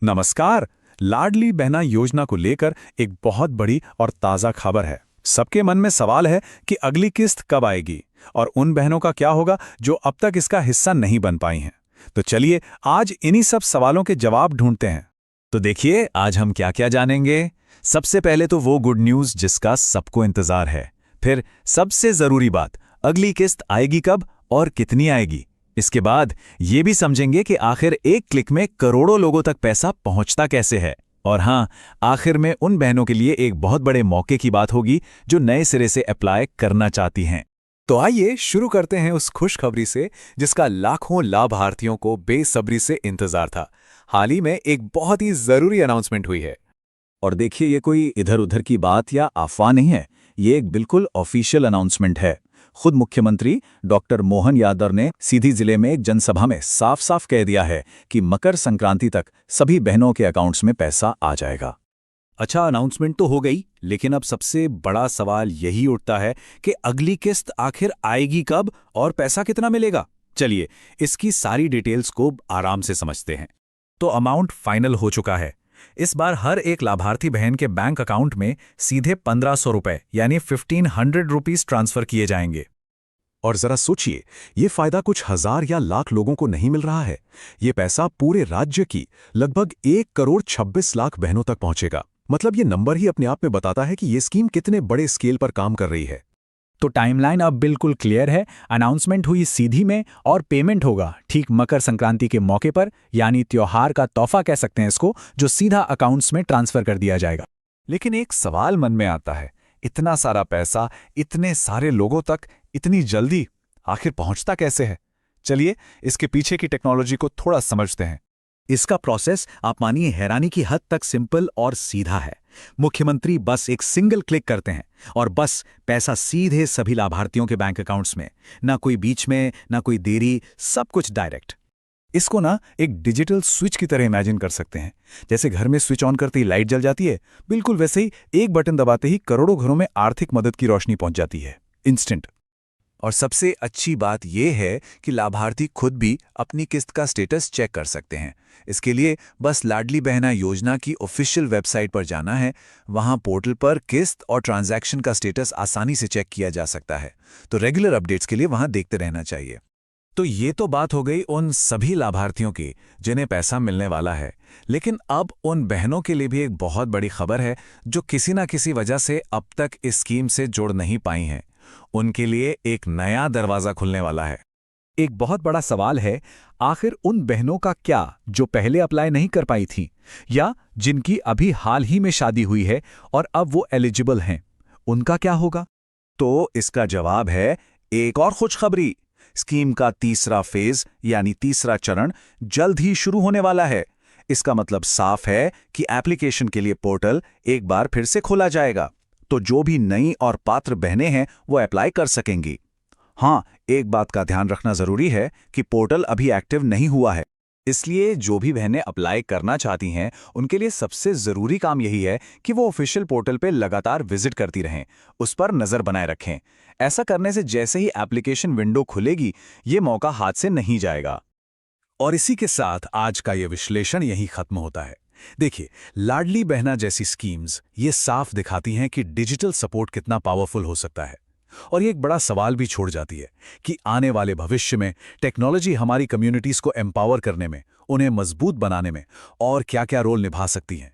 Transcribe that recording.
नमस्कार। लाडली बहना योजना को लेकर एक बहुत बड़ी और ताज़ा खबर है। सबके मन में सवाल है कि अगली किस्त कब आएगी और उन बहनों का क्या होगा जो अब तक इसका हिस्सा नहीं बन पाई हैं। तो चलिए आज इन्हीं सब सवालों के जवाब ढूंढते हैं। तो देखिए आज हम क्या क्या जानेंगे। सबसे पहले तो वो गुड न्यूज़ जिसका सबको इंतजार है। फिर सबसे ज़रूरी बात, अगली किस्त आएगी कब और कितनी आएगी। इसके बाद ये भी समझेंगे कि आखिर एक क्लिक में करोड़ों लोगों तक पैसा पहुंचता कैसे है। और हाँ, आखिर में उन बहनों के लिए एक बहुत बड़े मौके की बात होगी जो नए सिरे से अप्लाई करना चाहती हैं। तो आइए शुरू करते हैं उस खुशखबरी से जिसका लाखों लाभार्थियों को बेसब्री से इंतजार था। हाल ही में एक बहुत ही जरूरी अनाउंसमेंट हुई है। और देखिए, ये कोई इधर उधर की बात या अफवाह नहीं है, ये एक बिल्कुल ऑफिशियल अनाउंसमेंट है। खुद मुख्यमंत्री डॉक्टर मोहन यादव ने सीधी जिले में एक जनसभा में साफ साफ कह दिया है कि मकर संक्रांति तक सभी बहनों के अकाउंट्स में पैसा आ जाएगा। अच्छा, अनाउंसमेंट तो हो गई, लेकिन अब सबसे बड़ा सवाल यही उठता है कि अगली किस्त आखिर आएगी कब और पैसा कितना मिलेगा। चलिए इसकी सारी डिटेल्स को आराम से समझते हैं। तो अमाउंट फाइनल हो चुका है। इस बार हर एक लाभार्थी बहन के बैंक अकाउंट में सीधे 1500 रुपए यानी 1500 रुपीस ट्रांसफर किए जाएंगे। और जरा सोचिए, ये फायदा कुछ हजार या लाख लोगों को नहीं मिल रहा है। ये पैसा पूरे राज्य की लगभग 1,26,00,000 बहनों तक पहुंचेगा। मतलब ये नंबर ही अपने आप में बताता है कि ये स्कीम कितने बड़े स्केल पर काम कर रही है। तो टाइमलाइन अब बिल्कुल क्लियर है। अनाउंसमेंट हुई सीधी में और पेमेंट होगा ठीक मकर संक्रांति के मौके पर, यानी त्योहार का तोहफा कह सकते हैं इसको, जो सीधा अकाउंट्स में ट्रांसफर कर दिया जाएगा। लेकिन एक सवाल मन में आता है, इतना सारा पैसा इतने सारे लोगों तक इतनी जल्दी आखिर पहुंचता कैसे है। चलिए इसके पीछे की टेक्नोलॉजी को थोड़ा समझते हैं। इसका प्रोसेस आप मानिए हैरानी की हद तक सिंपल और सीधा है। मुख्यमंत्री बस एक सिंगल क्लिक करते हैं और बस पैसा सीधे सभी लाभार्थियों के बैंक अकाउंट्स में। ना कोई बीच में, ना कोई देरी, सब कुछ डायरेक्ट। इसको ना एक डिजिटल स्विच की तरह इमेजिन कर सकते हैं। जैसे घर में स्विच ऑन करते ही लाइट जल जाती है, बिल्कुल वैसे ही एक बटन दबाते ही करोड़ों घरों में आर्थिक मदद की रोशनी पहुंच जाती है, इंस्टेंट। और सबसे अच्छी बात यह है कि लाभार्थी खुद भी अपनी किस्त का स्टेटस चेक कर सकते हैं। इसके लिए बस लाडली बहना योजना की ऑफिशियल वेबसाइट पर जाना है। वहां पोर्टल पर किस्त और ट्रांजैक्शन का स्टेटस आसानी से चेक किया जा सकता है। तो रेगुलर अपडेट्स के लिए वहां देखते रहना चाहिए। तो ये तो बात हो गई उन सभी लाभार्थियों की जिन्हें पैसा मिलने वाला है। लेकिन अब उन बहनों के लिए भी एक बहुत बड़ी खबर है जो किसी न किसी वजह से अब तक इस स्कीम से जुड़ नहीं पाई हैं। उनके लिए एक नया दरवाजा खुलने वाला है। एक बहुत बड़ा सवाल है, आखिर उन बहनों का क्या जो पहले अप्लाई नहीं कर पाई थीं या जिनकी अभी हाल ही में शादी हुई है और अब वो एलिजिबल हैं, उनका क्या होगा? तो इसका जवाब है एक और खुशखबरी। स्कीम का तीसरा फेज यानी तीसरा चरण जल्द ही शुरू होने वाला है। इसका मतलब साफ है कि एप्लीकेशन के लिए पोर्टल एक बार फिर से खोला जाएगा। तो जो भी नई और पात्र बहनें हैं वो अप्लाई कर सकेंगी। हाँ, एक बात का ध्यान रखना जरूरी है कि पोर्टल अभी एक्टिव नहीं हुआ है। इसलिए जो भी बहनें अप्लाई करना चाहती हैं उनके लिए सबसे जरूरी काम यही है कि वो ऑफिशियल पोर्टल पे लगातार विजिट करती रहें, उस पर नजर बनाए रखें। ऐसा करने से जैसे ही एप्लीकेशन विंडो खुलेगी ये मौका हाथ से नहीं जाएगा। और इसी के साथ आज का ये विश्लेषण यही खत्म होता है। देखिए, लाडली बहना जैसी स्कीम्स ये साफ दिखाती हैं कि डिजिटल सपोर्ट कितना पावरफुल हो सकता है। और ये एक बड़ा सवाल भी छोड़ जाती है कि आने वाले भविष्य में टेक्नोलॉजी हमारी कम्युनिटीज को एम्पावर करने में, उन्हें मजबूत बनाने में और क्या-क्या रोल निभा सकती है।